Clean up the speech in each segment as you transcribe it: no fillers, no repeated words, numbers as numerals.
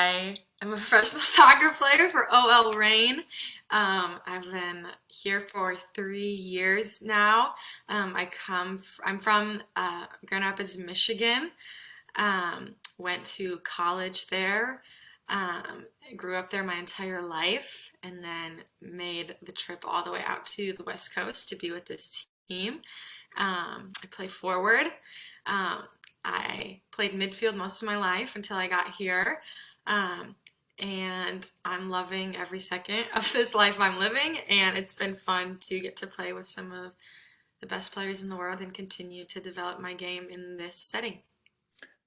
I am a professional soccer player for OL Reign. I've been here for 3 years now. I'm from Grand Rapids, Michigan. Went to college there. Grew up there my entire life, and then made the trip all the way out to the West Coast to be with this team. I play forward. Um, I played midfield most of my life until I got here. Um, and I'm loving every second of this life I'm living. And it's been fun to get to play with some of the best players in the world and continue to develop my game in this setting.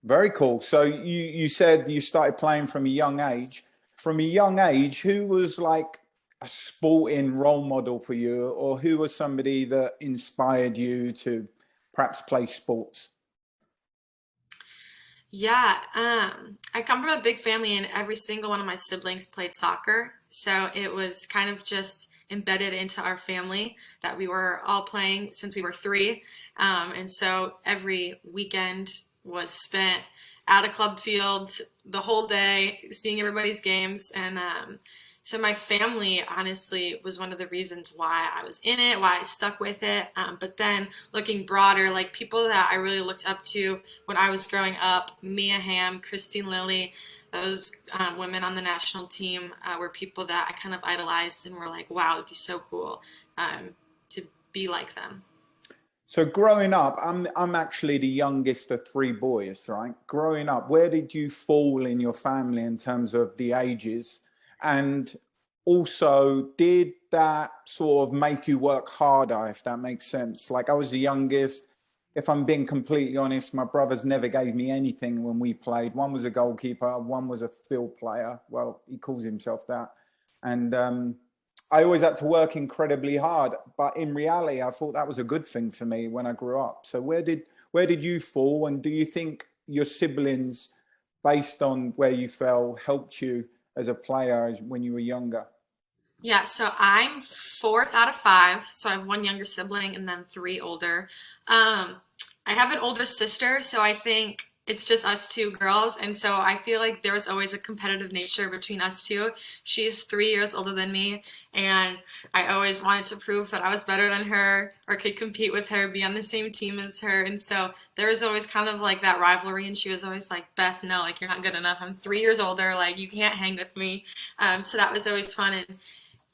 Very cool. So you said you started playing from a young age. From a young age, who was like a sporting role model for you, or who was somebody that inspired you to perhaps play sports? Yeah, I come from a big family, and every single one of my siblings played soccer. So it was kind of just embedded into our family that we were all playing since we were three. And so every weekend was spent at a club field the whole day, seeing everybody's games. And so my family honestly was one of the reasons why I was in it, why I stuck with it. But then looking broader, like people that I really looked up to when I was growing up, Mia Hamm, Christine Lilly, those women on the national team were people that I kind of idolized and were like, wow, it'd be so cool to be like them. So growing up, I'm actually the youngest of three boys, right? Growing up, where did you fall in your family in terms of the ages? And also, did that sort of make you work harder, if that makes sense? Like I was the youngest. If I'm being completely honest, my brothers never gave me anything when we played. One was a goalkeeper, one was a field player. Well, he calls himself that. And I always had to work incredibly hard, but in reality, I thought that was a good thing for me when I grew up. So where did you fall, and do you think your siblings, based on where you fell, helped you as a player when you were younger? Yeah, so I'm fourth out of five. So I have one younger sibling and then three older. Um, I have an older sister, so I think it's just us two girls. And so I feel like there was always a competitive nature between us two. She's 3 years older than me, and I always wanted to prove that I was better than her or could compete with her, be on the same team as her. And so there was always kind of like that rivalry, and she was always like, Beth, no, like you're not good enough. I'm 3 years older, like you can't hang with me. So that was always fun. And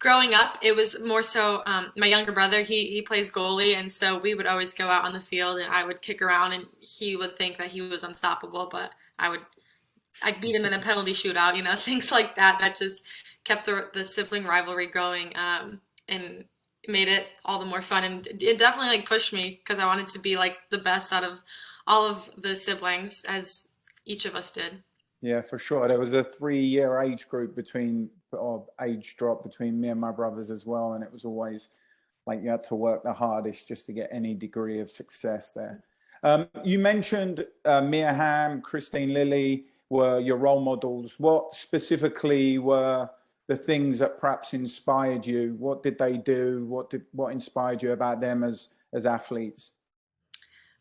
growing up, it was more so my younger brother. He plays goalie, and so we would always go out on the field, and I would kick around, and he would think that he was unstoppable, but I'd beat him in a penalty shootout, things like that. That just kept the sibling rivalry going, and made it all the more fun. And it definitely like pushed me because I wanted to be like the best out of all of the siblings, as each of us did. Yeah, for sure. There was a 3 year age group between, or age drop between me and my brothers as well. And it was always like you had to work the hardest just to get any degree of success there. You mentioned Mia Hamm, Christine Lilly were your role models. What specifically were the things that perhaps inspired you? What did they do? What inspired you about them as athletes?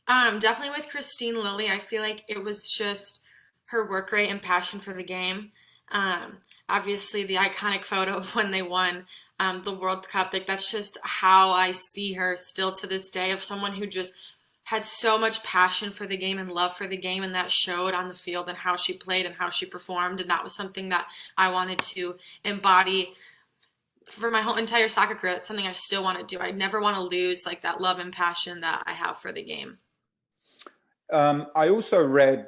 Definitely with Christine Lilly, I feel like it was just her work rate and passion for the game. Obviously, the iconic photo of when they won the World Cup, like that's just how I see her still to this day, of someone who just had so much passion for the game and love for the game, and that showed on the field and how she played and how she performed. And that was something that I wanted to embody for my whole entire soccer career. That's something I still want to do. I never want to lose like that love and passion that I have for the game. I also read,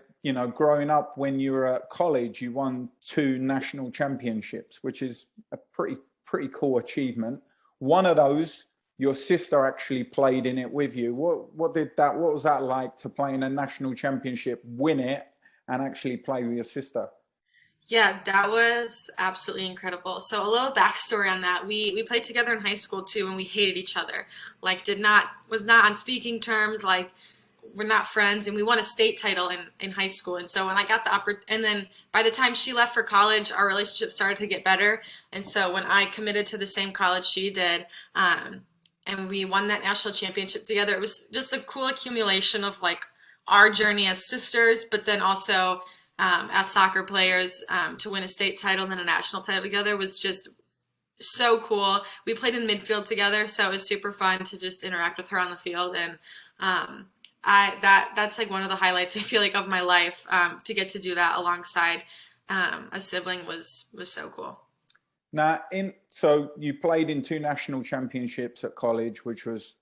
growing up when you were at college, you won two national championships, which is a pretty cool achievement. One of those, your sister actually played in it with you. What was that like to play in a national championship, win it, and actually play with your sister? Yeah, that was absolutely incredible. So a little backstory on that. We played together in high school too, and we hated each other. Like did not was not on speaking terms, like we're not friends, and we won a state title in high school. And so when I got the and then by the time she left for college, our relationship started to get better. And so when I committed to the same college she did, and we won that national championship together, it was just a cool accumulation of like our journey as sisters, but then also as soccer players, to win a state title and then a national title together was just so cool. We played in midfield together, so it was super fun to just interact with her on the field. And that's like one of the highlights I feel like of my life. To get to do that alongside a sibling was so cool. Now, so you played in two national championships at college, which was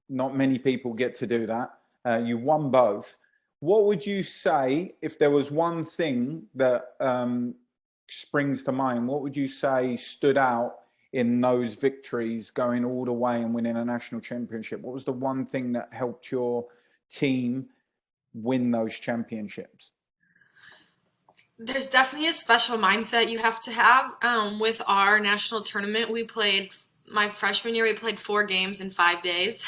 not many people get to do that. You won both. What would you say if there was one thing that springs to mind? What would you say stood out in those victories, going all the way and winning a national championship? What was the one thing that helped your team win those championships? There's definitely a special mindset you have to have. With our national tournament, we played my freshman year, we played 4 games in 5 days.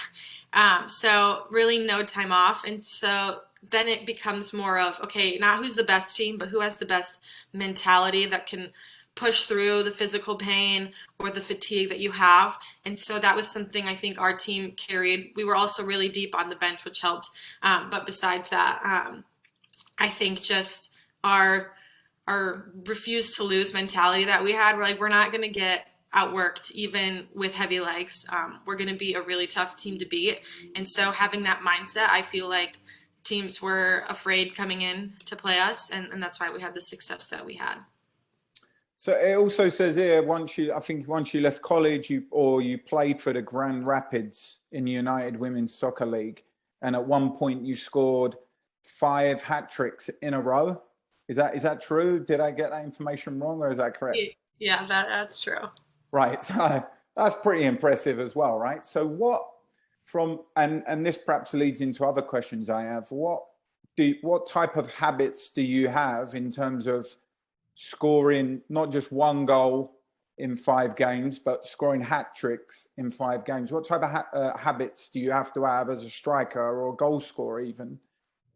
So really no time off. And so then it becomes more of, okay, not who's the best team, but who has the best mentality that can push through the physical pain or the fatigue that you have. And so that was something I think our team carried. We were also really deep on the bench, which helped. But besides that, I think just our refuse to lose mentality that we had. We're like, we're not going to get outworked even with heavy legs. We're going to be a really tough team to beat. And so having that mindset, I feel like teams were afraid coming in to play us. And that's why we had the success that we had. So it also says here, I think once you left college, you played for the Grand Rapids in the United Women's Soccer League. And at one point you scored 5 hat tricks in a row. Is that true? Did I get that information wrong, or is that correct? Yeah, that's true. Right. So that's pretty impressive as well, right? So and this perhaps leads into other questions I have. What type of habits do you have in terms of scoring not just 1 goal in 5 games, but scoring hat tricks in 5 games? What type of habits do you have to have as a striker or a goal scorer even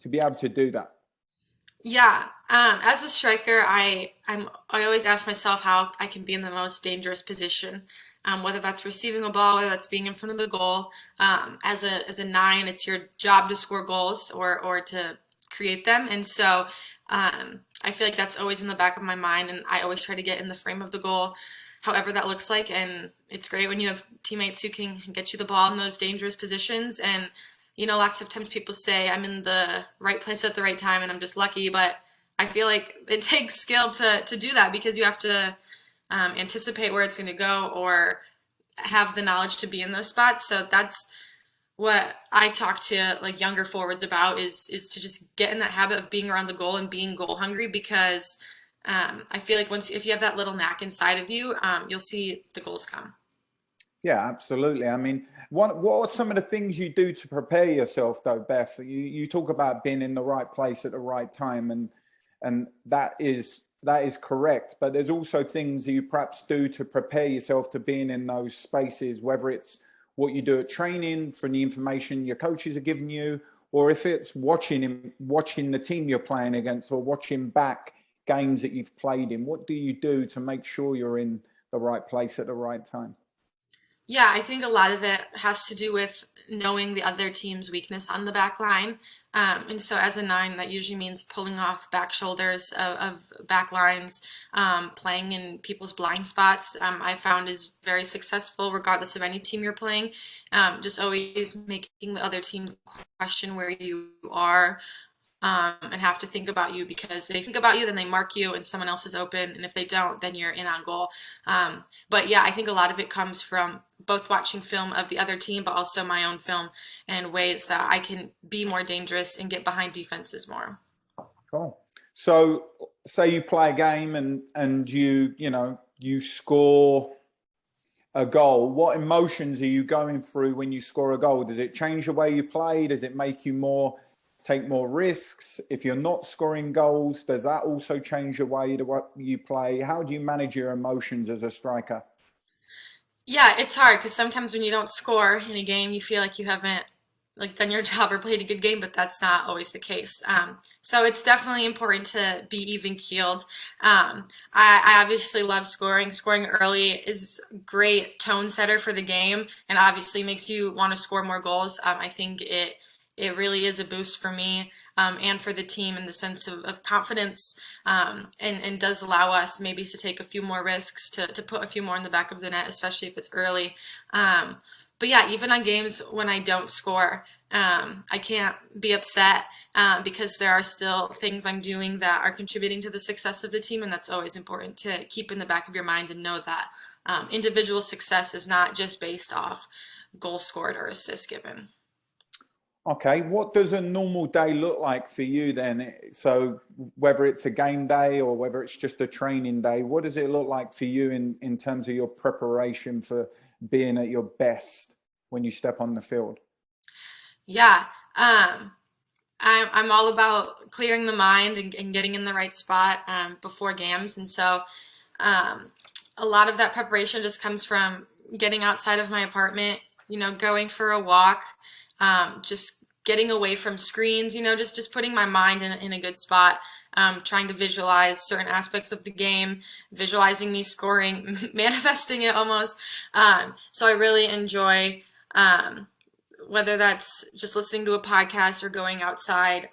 to be able to do that? Yeah, as a striker, I always ask myself how I can be in the most dangerous position, whether that's receiving a ball, whether that's being in front of the goal. As a 9, it's your job to score goals or to create them, and so I feel like that's always in the back of my mind, and I always try to get in the frame of the goal, however that looks like. And it's great when you have teammates who can get you the ball in those dangerous positions. And lots of times people say I'm in the right place at the right time and I'm just lucky, but I feel like it takes skill to do that, because you have to anticipate where it's going to go or have the knowledge to be in those spots. So that's what I talk to like younger forwards about is to just get in that habit of being around the goal and being goal hungry, because I feel like if you have that little knack inside of you, you'll see the goals come. Yeah, absolutely. I mean, what are some of the things you do to prepare yourself, though, Beth? You talk about being in the right place at the right time, and that is correct. But there's also things that you perhaps do to prepare yourself to being in those spaces, whether it's what you do at training from the information your coaches are giving you, or if it's watching the team you're playing against, or watching back games that you've played in. What do you do to make sure you're in the right place at the right time? Yeah, I think a lot of it has to do with knowing the other team's weakness on the back line. And so as a 9, that usually means pulling off back shoulders of back lines, playing in people's blind spots. I found is very successful regardless of any team you're playing. Just always making the other team question where you are, and have to think about you, because if they think about you, then they mark you and someone else is open. And if they don't, then you're in on goal. But yeah, I think a lot of it comes from both watching film of the other team, but also my own film, and ways that I can be more dangerous and get behind defenses more. Cool. So say you play a game and you score a goal. What emotions are you going through when you score a goal? Does it change the way you play? Does it make you take more risks? If you're not scoring goals, does that also change the way that you play? How do you manage your emotions as a striker? Yeah, it's hard because sometimes when you don't score in a game, you feel like you haven't done your job or played a good game, but that's not always the case. So it's definitely important to be even keeled. I obviously love scoring. Scoring early is a great tone setter for the game, and obviously makes you want to score more goals. I think it really is a boost for me. and for the team in the sense of confidence, and does allow us maybe to take a few more risks, to put a few more in the back of the net, especially if it's early. But yeah, even on games when I don't score, I can't be upset, because there are still things I'm doing that are contributing to the success of the team, and that's always important to keep in the back of your mind and know that individual success is not just based off goal scored or assist given. Okay, what does a normal day look like for you then? So whether it's a game day or whether it's just a training day, what does it look like for you in terms of your preparation for being at your best when you step on the field? Yeah, I'm all about clearing the mind and getting in the right spot before games, and so um, a lot of that preparation just comes from getting outside of my apartment, going for a walk, just getting away from screens, just putting my mind in a good spot, trying to visualize certain aspects of the game, visualizing me scoring, manifesting it almost. So I really enjoy, whether that's just listening to a podcast or going outside,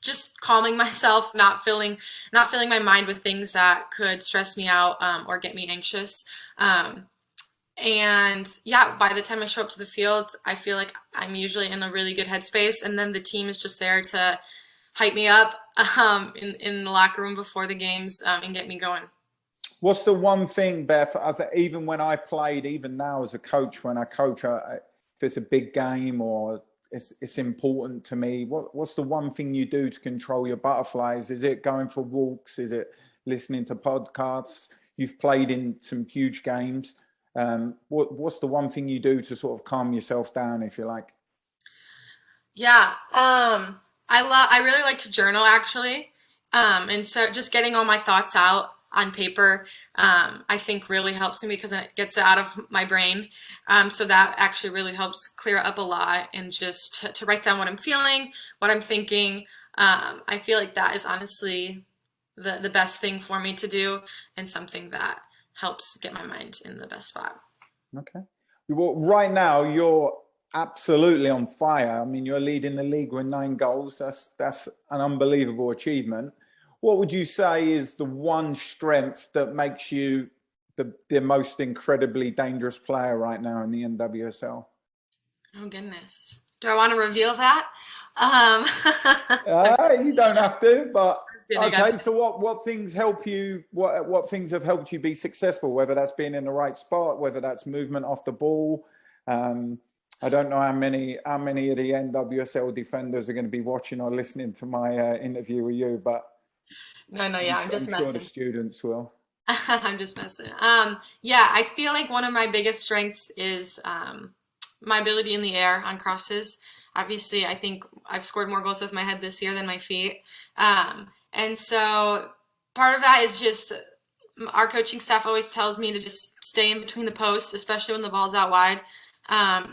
just calming myself, not filling my mind with things that could stress me out, or get me anxious. And yeah, by the time I show up to the field, I feel like I'm usually in a really good headspace, and then the team is just there to hype me up, in the locker room before the games, and get me going. What's the one thing, Beth, even when I played, even now as a coach, when I coach, if it's a big game or it's important to me, what's the one thing you do to control your butterflies? Is it going for walks? Is it listening to podcasts? You've played in some huge games. What's the one thing you do to sort of calm yourself down, if you like? Yeah, I really like to journal actually, and so just getting all my thoughts out on paper, I think really helps me because it gets it out of my brain. So that actually really helps clear up a lot, and just to write down what I'm feeling, what I'm thinking. I feel like that is honestly the best thing for me to do, and something that helps get my mind in the best spot. Okay. Well, right now you're absolutely on fire. I mean, you're leading the league with 9 goals. That's an unbelievable achievement. What would you say is the one strength that makes you the most incredibly dangerous player right now in the NWSL? Oh goodness. Do I want to reveal that? Um, You don't have to, but kidding. okay. So what things help you? What things have helped you be successful? Whether that's being in the right spot, whether that's movement off the ball. Um, I don't know how many of the NWSL defenders are going to be watching or listening to my interview with you, but No, no, I'm yeah, I'm sure, just I'm sure the messing. students will. I'm just messing. Yeah, I feel like one of my biggest strengths is my ability in the air on crosses. Obviously, I think I've scored more goals with my head this year than my feet. And so part of that is just our coaching staff always tells me to just stay in between the posts, especially when the ball's out wide,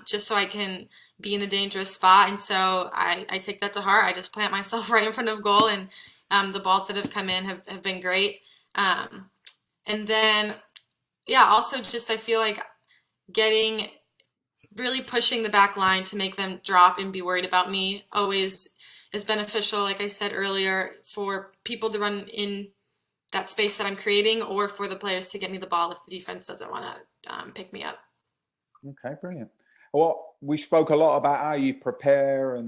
just so I can be in a dangerous spot. And so I take that to heart. I just plant myself right in front of goal, and the balls that have come in have been great. Um, and then, yeah, also just I feel like getting really pushing the back line to make them drop and be worried about me always is beneficial, like I said earlier, for people to run in that space that I'm creating, or for the players to get me the ball if the defense doesn't want to pick me up. Okay, brilliant. Well, we spoke a lot about how you prepare,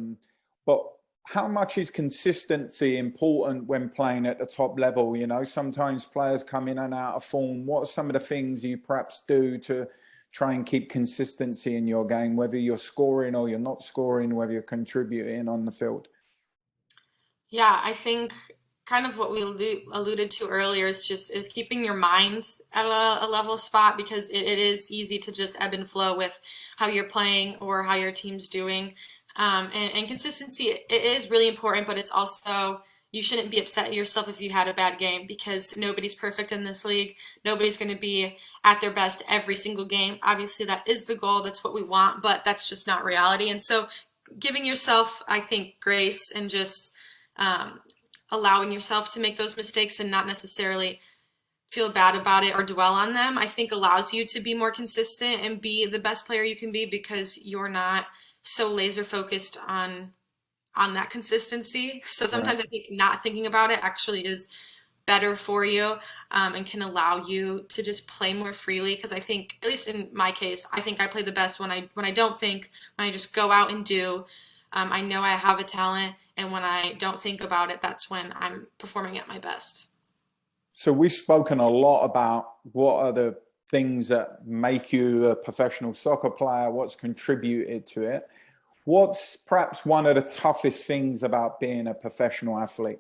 but how much is consistency important when playing at the top level? You know, sometimes players come in and out of form. What are some of the things you perhaps do to try and keep consistency in your game, whether you're scoring or you're not scoring, whether you're contributing on the field? Yeah, I think kind of what we alluded to earlier is keeping your minds at a level spot, because it is easy to just ebb and flow with how you're playing or how your team's doing. And consistency, it is really important, but it's also, you shouldn't be upset at yourself if you had a bad game, because nobody's perfect in this league. Nobody's going to be at their best every single game. Obviously, that is the goal. That's what we want, but that's just not reality. And so giving yourself, I think, grace, and just um, allowing yourself to make those mistakes and not necessarily feel bad about it or dwell on them, I think allows you to be more consistent and be the best player you can be, because you're not so laser focused on that consistency. So Right. sometimes I think not thinking about it actually is better for you, and can allow you to just play more freely. Because I think, at least in my case, I think I play the best when I don't think, when I just go out and do. I know I have a talent, and when I don't think about it, that's when I'm performing at my best. So we've spoken a lot about what are the things that make you a professional soccer player, what's contributed to it. What's perhaps one of the toughest things about being a professional athlete?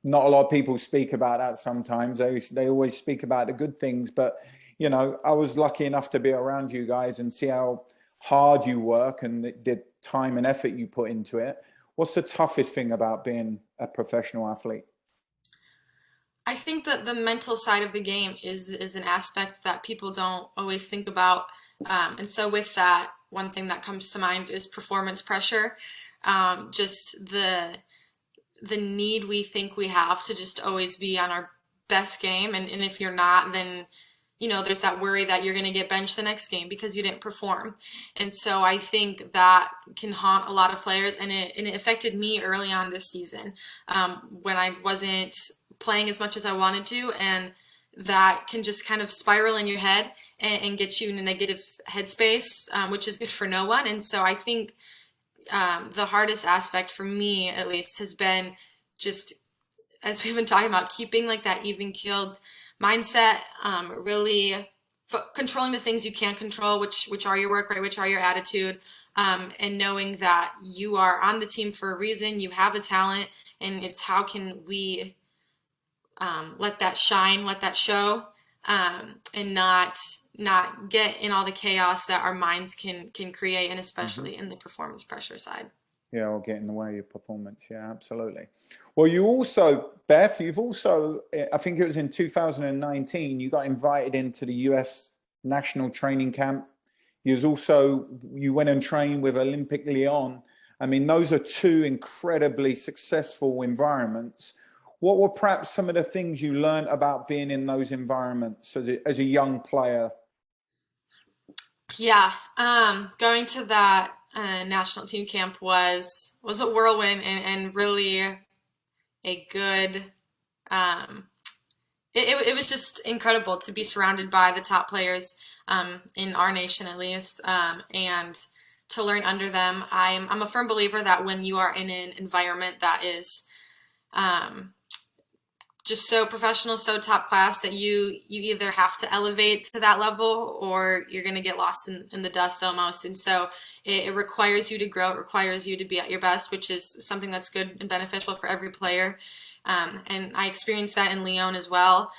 Not a lot of people speak about that sometimes. They always speak about the good things, but you know, I was lucky enough to be around you guys and see how hard you work and the time and effort you put into it. What's the toughest thing about being a professional athlete? I think that the mental side of the game is an aspect that people don't always think about. And so with that, one thing that comes to mind is performance pressure. Just the need we think we have to just always be on our best game. And if you're not, then, there's that worry that you're going to get benched the next game because you didn't perform. And so I think that can haunt a lot of players. And it affected me early on this season, when I wasn't playing as much as I wanted to. And that can just kind of spiral in your head and get you in a negative headspace, which is good for no one. And so I think, the hardest aspect for me, at least, has been just, as we've been talking about, keeping like that even keeled mindset, really controlling the things you can't control, which are your work, right, which are your attitude, and knowing that you are on the team for a reason, you have a talent, and it's how can we, let that shine, let that show, and not get in all the chaos that our minds can create, and Mhm. especially in the performance pressure side. Yeah, or get in the way of your performance. Yeah, absolutely. Well, you also, Beth, you've also, I think it was in 2019, you got invited into the US national training camp. You went and trained with Olympic Lyon. I mean, those are two incredibly successful environments. What were perhaps some of the things you learned about being in those environments as a young player? Yeah, going to that national team camp was a whirlwind, and really a good. Um, it was just incredible to be surrounded by the top players, in our nation at least, and to learn under them. I'm a firm believer that when you are in an environment that is, um, just so professional, so top class, that you either have to elevate to that level or you're going to get lost in the dust almost. And so it requires you to grow. It requires you to be at your best, which is something that's good and beneficial for every player. And I experienced that in Lyon as well.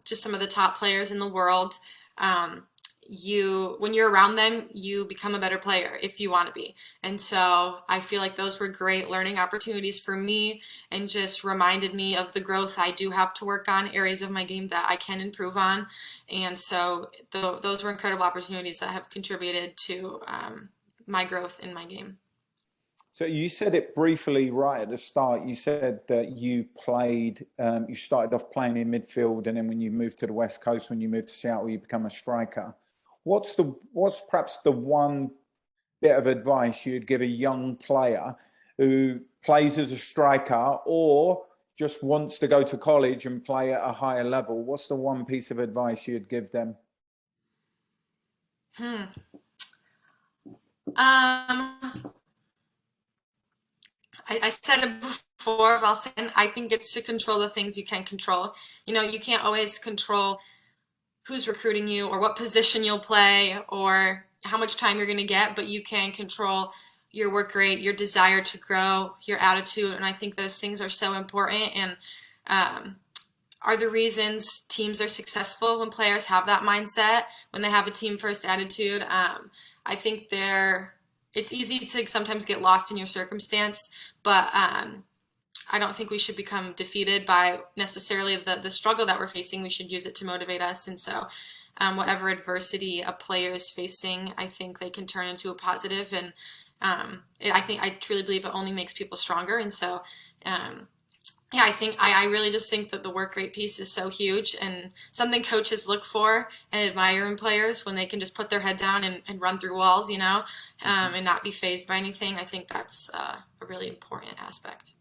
Just some of the top players in the world. Um, when you're around them, you become a better player if you want to be. And so I feel like those were great learning opportunities for me, and just reminded me of the growth I do have to work on, areas of my game that I can improve on. And so those were incredible opportunities that have contributed to, my growth in my game. So you said it briefly right at the start. You said that you started off playing in midfield, and then when you moved to the West Coast, when you moved to Seattle, you become a striker. What's perhaps the one bit of advice you'd give a young player who plays as a striker or just wants to go to college and play at a higher level? What's the one piece of advice you'd give them? Hmm. Um, I said it before, I'll say it, I think it's to control the things you can control. You can't always control who's recruiting you or what position you'll play or how much time you're going to get, but you can control your work rate, your desire to grow, your attitude. And I think those things are so important, and, um, are the reasons teams are successful when players have that mindset, when they have a team first attitude. I think it's easy to sometimes get lost in your circumstance, but, I don't think we should become defeated by necessarily the struggle that we're facing. We should use it to motivate us. And so, whatever adversity a player is facing, I think they can turn into a positive. And, I truly believe it only makes people stronger. And so, um, Yeah, I think I really just think that the work rate piece is so huge and something coaches look for and admire in players when they can just put their head down and run through walls, and not be phased by anything. I think that's a really important aspect.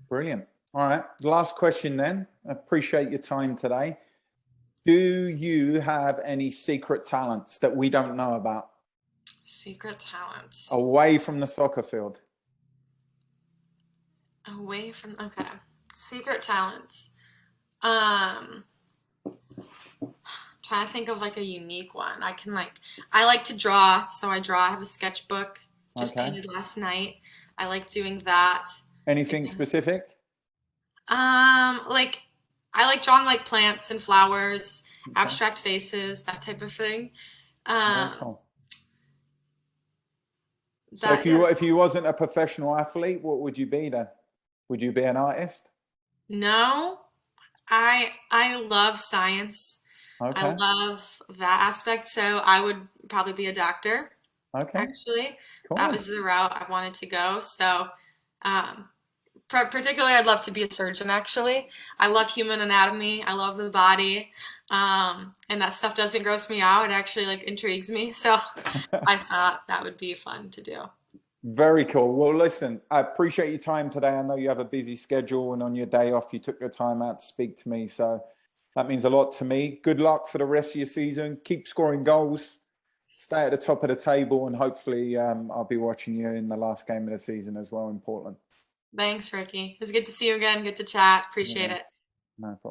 Brilliant. All right. Last question then. Appreciate your time today. Do you have any secret talents that we don't know about Secret talents. away from the soccer field? Away from, okay. Secret talents. Um, Trying to think of like a unique one. I like to draw, so I draw. I have a sketchbook, just Okay. painted last night. I like doing that. Anything specific? Like I like drawing like plants and flowers, Okay. abstract faces, that type of thing. Very Um, cool. So that yeah. if you wasn't a professional athlete, what would you be then? Would you be an artist? No, I love science. I Okay. love that aspect, so I would probably be a doctor, Okay. actually. That Cool. was the route I wanted to go. So, um, particularly, I'd love to be a surgeon, actually. I love human anatomy. I love the body. And that stuff doesn't gross me out. It actually like intrigues me. So I thought that would be fun to do. Very cool. Well, listen, I appreciate your time today. I know you have a busy schedule, and on your day off, you took your time out to speak to me. So that means a lot to me. Good luck for the rest of your season. Keep scoring goals, stay at the top of the table, and hopefully I'll be watching you in the last game of the season as well in Portland. Thanks, Ricky. It was good to see you again. Good to chat. Appreciate Yeah, it. no problem.